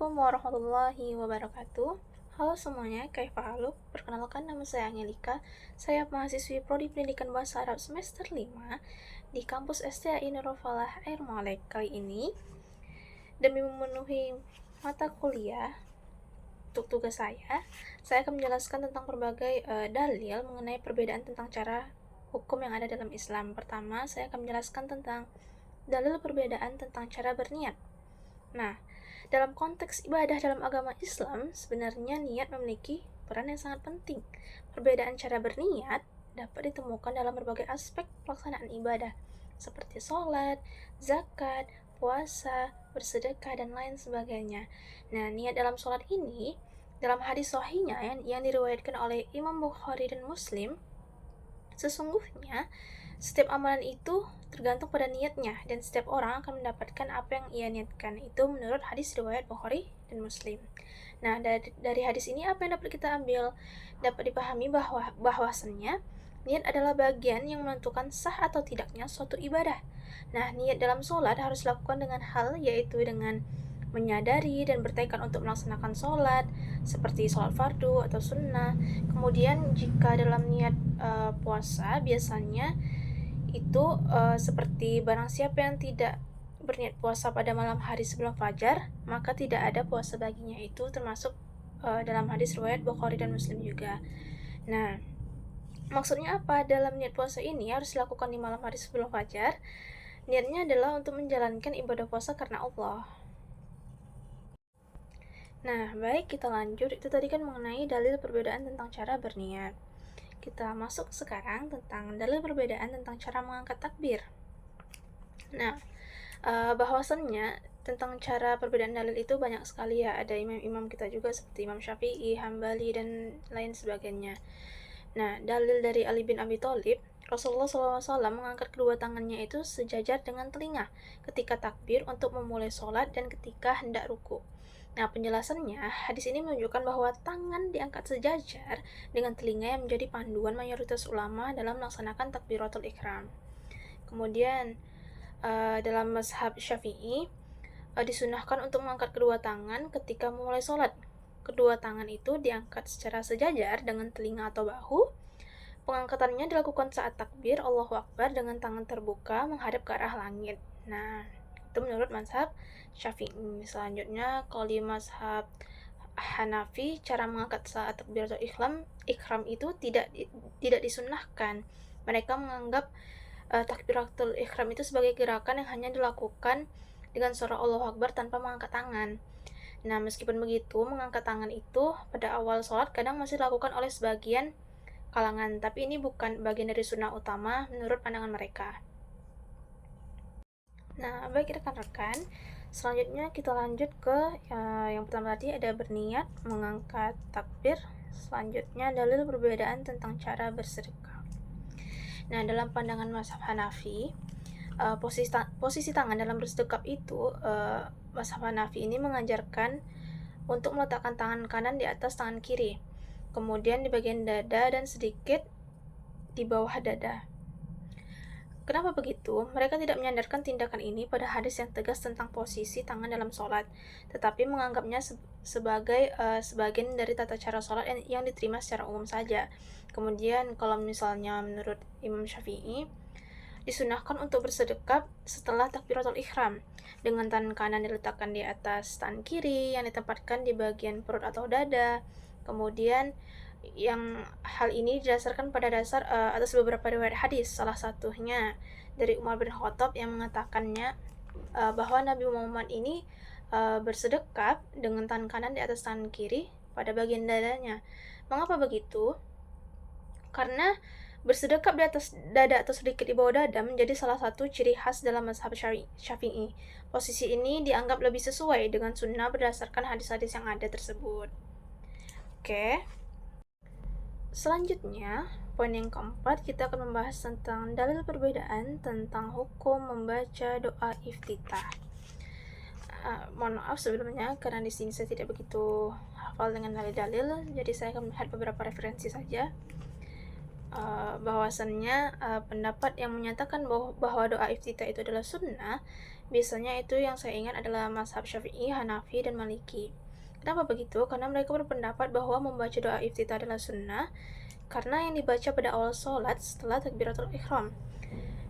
Assalamualaikum warahmatullahi wabarakatuh. Halo semuanya, kaifahaluk? Perkenalkan, nama saya Angelika. Saya mahasiswi Prodi Pendidikan Bahasa Arab semester 5 di kampus STAI Nurul Falah Air Malek. Kali ini, demi memenuhi mata kuliah untuk tugas saya akan menjelaskan tentang berbagai dalil mengenai perbedaan tentang cara hukum yang ada dalam Islam. Pertama, saya akan menjelaskan tentang dalil perbedaan tentang cara berniat. Nah, dalam konteks ibadah dalam agama Islam, sebenarnya niat memiliki peran yang sangat penting. Perbedaan cara berniat dapat ditemukan dalam berbagai aspek pelaksanaan ibadah, seperti sholat, zakat, puasa, bersedekah, dan lain sebagainya. Nah, niat dalam sholat ini, dalam hadis sahihnya yang diriwayatkan oleh Imam Bukhari dan Muslim, sesungguhnya setiap amalan itu tergantung pada niatnya, dan setiap orang akan mendapatkan apa yang ia niatkan. Itu menurut hadis riwayat Bukhari dan Muslim. Nah, dari hadis ini apa yang dapat kita ambil? Dapat dipahami bahwasannya niat adalah bagian yang menentukan sah atau tidaknya suatu ibadah. Nah, niat dalam sholat harus dilakukan dengan hal, yaitu dengan menyadari dan bertekad untuk melaksanakan sholat, seperti sholat fardu atau sunnah. Kemudian jika dalam niat puasa, biasanya itu seperti barang siapa yang tidak berniat puasa pada malam hari sebelum fajar, maka tidak ada puasa baginya. Itu termasuk dalam hadis riwayat Bukhari dan Muslim juga. Nah, maksudnya apa? Dalam niat puasa ini harus dilakukan di malam hari sebelum fajar. Niatnya adalah untuk menjalankan ibadah puasa karena Allah. Nah, baik, kita lanjut. Itu tadi kan mengenai dalil perbedaan tentang cara berniat. Kita masuk sekarang tentang dalil perbedaan tentang cara mengangkat takbir. Nah, bahwasannya tentang cara perbedaan dalil itu banyak sekali ya. Ada imam-imam kita juga seperti Imam Syafi'i, Hambali, dan lain sebagainya. Nah, dalil dari Ali bin Abi Thalib, Rasulullah SAW mengangkat kedua tangannya itu sejajar dengan telinga ketika takbir untuk memulai sholat dan ketika hendak ruku. Nah, penjelasannya, hadis ini menunjukkan bahwa tangan diangkat sejajar dengan telinga yang menjadi panduan mayoritas ulama dalam melaksanakan takbiratul ihram. Kemudian, dalam mazhab Syafi'i, disunahkan untuk mengangkat kedua tangan ketika memulai sholat. Kedua tangan itu diangkat secara sejajar dengan telinga atau bahu. Pengangkatannya dilakukan saat takbir Allahu Akbar dengan tangan terbuka menghadap ke arah langit. Nah, itu menurut mazhab Syafi'i. Selanjutnya, kalau di mazhab Hanafi, cara mengangkat saat takbiratul ihram itu tidak disunahkan. Mereka menganggap takbiratul ihram itu sebagai gerakan yang hanya dilakukan dengan suara Allahu Akbar tanpa mengangkat tangan. Nah, meskipun begitu, mengangkat tangan itu pada awal sholat kadang masih dilakukan oleh sebagian kalangan, tapi ini bukan bagian dari sunnah utama menurut pandangan mereka. Nah, baik rekan-rekan, selanjutnya kita lanjut ke yang pertama tadi ada berniat mengangkat takbir. Selanjutnya dalil perbedaan tentang cara bersedekah. Nah, dalam pandangan mazhab Hanafi, posisi tangan dalam bersedekah itu, mazhab Hanafi ini mengajarkan untuk meletakkan tangan kanan di atas tangan kiri, kemudian di bagian dada dan sedikit di bawah dada. Kenapa begitu? Mereka tidak menyandarkan tindakan ini pada hadis yang tegas tentang posisi tangan dalam sholat, tetapi menganggapnya sebagai sebagian dari tata cara sholat yang diterima secara umum saja. Kemudian kalau misalnya menurut Imam Syafi'i, disunahkan untuk bersedekap setelah takbiratul ihram, dengan tangan kanan diletakkan di atas tangan kiri yang ditempatkan di bagian perut atau dada. Kemudian yang hal ini didasarkan pada dasar atas beberapa riwayat hadis, salah satunya dari Umar bin Khattab yang mengatakannya bahwa Nabi Muhammad ini bersedekap dengan tangan kanan di atas tangan kiri pada bagian dadanya. Mengapa begitu? Karena bersedekap di atas dada atau sedikit di bawah dada menjadi salah satu ciri khas dalam mazhab Syafi'i. Posisi ini dianggap lebih sesuai dengan sunnah berdasarkan hadis-hadis yang ada tersebut. Oke. Selanjutnya, poin yang keempat, kita akan membahas tentang dalil perbedaan tentang hukum membaca doa iftitah. Mohon maaf sebelumnya karena di sini saya tidak begitu hafal dengan dalil-dalil, jadi saya akan melihat beberapa referensi saja. Bahwasannya pendapat yang menyatakan bahwa doa iftitah itu adalah sunnah Biasanya itu yang saya ingat adalah mazhab Syafi'i, Hanafi, dan Maliki. Kenapa begitu? Karena mereka berpendapat bahwa membaca doa iftitah adalah sunnah, karena yang dibaca pada awal sholat setelah takbiratul ihram.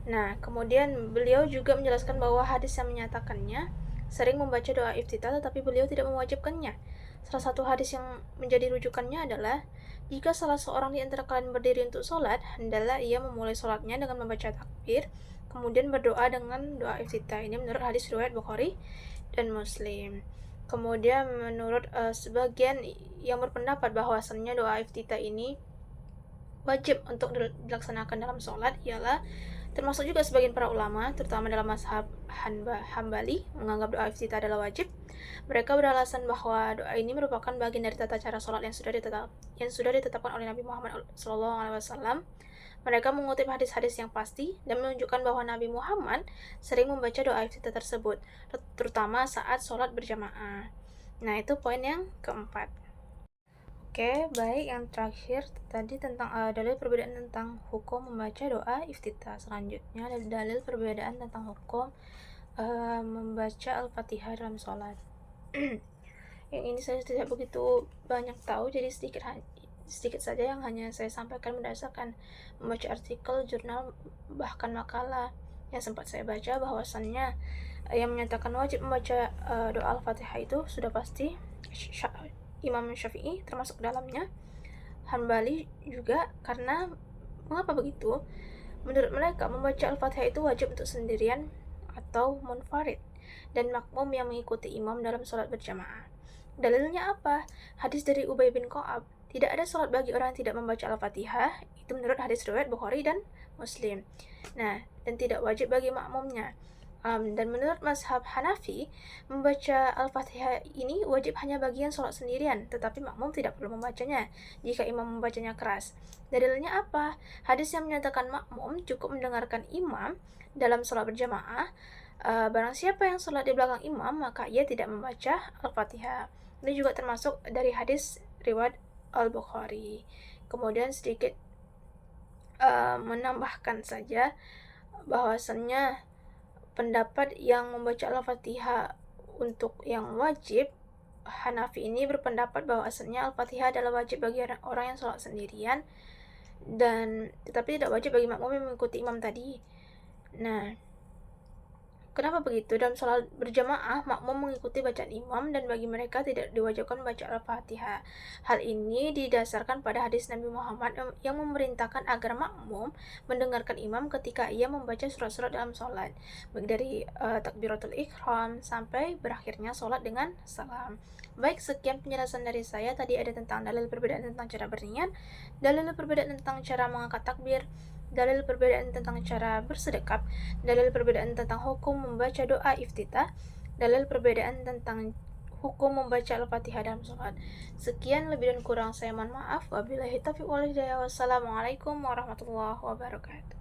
Nah, kemudian beliau juga menjelaskan bahwa hadis yang menyatakannya sering membaca doa iftitah tetapi beliau tidak mewajibkannya. Salah satu hadis yang menjadi rujukannya adalah, jika salah seorang di antara kalian berdiri untuk sholat, hendaklah ia memulai sholatnya dengan membaca takbir, kemudian berdoa dengan doa iftitah. Ini menurut hadis riwayat Bukhari dan Muslim. Kemudian menurut sebagian yang berpendapat bahwasannya doa iftitah ini wajib untuk dilaksanakan dalam sholat, ialah termasuk juga sebagian para ulama, terutama dalam mazhab Hambali, menganggap doa iftitah adalah wajib. Mereka beralasan bahwa doa ini merupakan bagian dari tata cara sholat yang sudah ditetapkan oleh Nabi Muhammad SAW. Mereka mengutip hadis-hadis yang pasti dan menunjukkan bahwa Nabi Muhammad sering membaca doa iftitah tersebut, terutama saat sholat berjamaah. Nah, itu poin yang keempat. Oke, baik, yang terakhir tadi tentang dalil perbedaan tentang hukum membaca doa iftitah. Selanjutnya ada dalil perbedaan tentang hukum membaca Al-Fatihah dalam sholat. Yang ini saya tidak begitu banyak tahu, jadi sedikit saja yang hanya saya sampaikan berdasarkan membaca artikel, jurnal, bahkan makalah yang sempat saya baca, bahwasannya yang menyatakan wajib membaca doa Al-Fatihah itu sudah pasti Imam Syafi'i termasuk dalamnya, Hanbali juga. Karena mengapa begitu? Menurut mereka membaca Al-Fatihah itu wajib untuk sendirian atau munfarid dan makmum yang mengikuti imam dalam sholat berjamaah. Dalilnya apa? Hadis dari Ubay bin Ka'ab, tidak ada sholat bagi orang yang tidak membaca Al-Fatihah. Itu menurut hadis riwayat Bukhari dan Muslim. Nah, dan tidak wajib bagi makmumnya. Dan menurut mazhab Hanafi, membaca Al-Fatihah ini wajib hanya bagian sholat sendirian, tetapi makmum tidak perlu membacanya jika imam membacanya keras. Dalilnya apa? Hadis yang menyatakan makmum cukup mendengarkan imam dalam sholat berjamaah. Barang siapa yang sholat di belakang imam, maka ia tidak membaca Al-Fatihah. Ini juga termasuk dari hadis riwayat Al-Bukhari. Kemudian sedikit menambahkan saja bahwasannya pendapat yang membaca Al-Fatihah untuk yang wajib, Hanafi ini berpendapat bahwasannya Al-Fatihah adalah wajib bagi orang yang sholat sendirian, dan tetapi tidak wajib bagi makmum yang mengikuti imam tadi. Nah, kenapa begitu? Dalam sholat berjamaah, makmum mengikuti bacaan imam dan bagi mereka tidak diwajibkan membaca Al-Fatihah. Hal ini didasarkan pada hadis Nabi Muhammad yang memerintahkan agar makmum mendengarkan imam ketika ia membaca surat-surat dalam sholat, baik dari takbiratul ihram sampai berakhirnya sholat dengan salam. Baik, sekian penjelasan dari saya. Tadi ada tentang dalil perbedaan tentang cara berniat, dalil perbedaan tentang cara mengangkat takbir, dalil perbedaan tentang cara bersedekap, dalil perbedaan tentang hukum membaca doa iftitah, dalil perbedaan tentang hukum membaca Al-Fatihah dalam sholat. Sekian, lebih dan kurang saya mohon maaf. Wabillahi taufiq wal hidayah. Wassalamualaikum warahmatullahi wabarakatuh.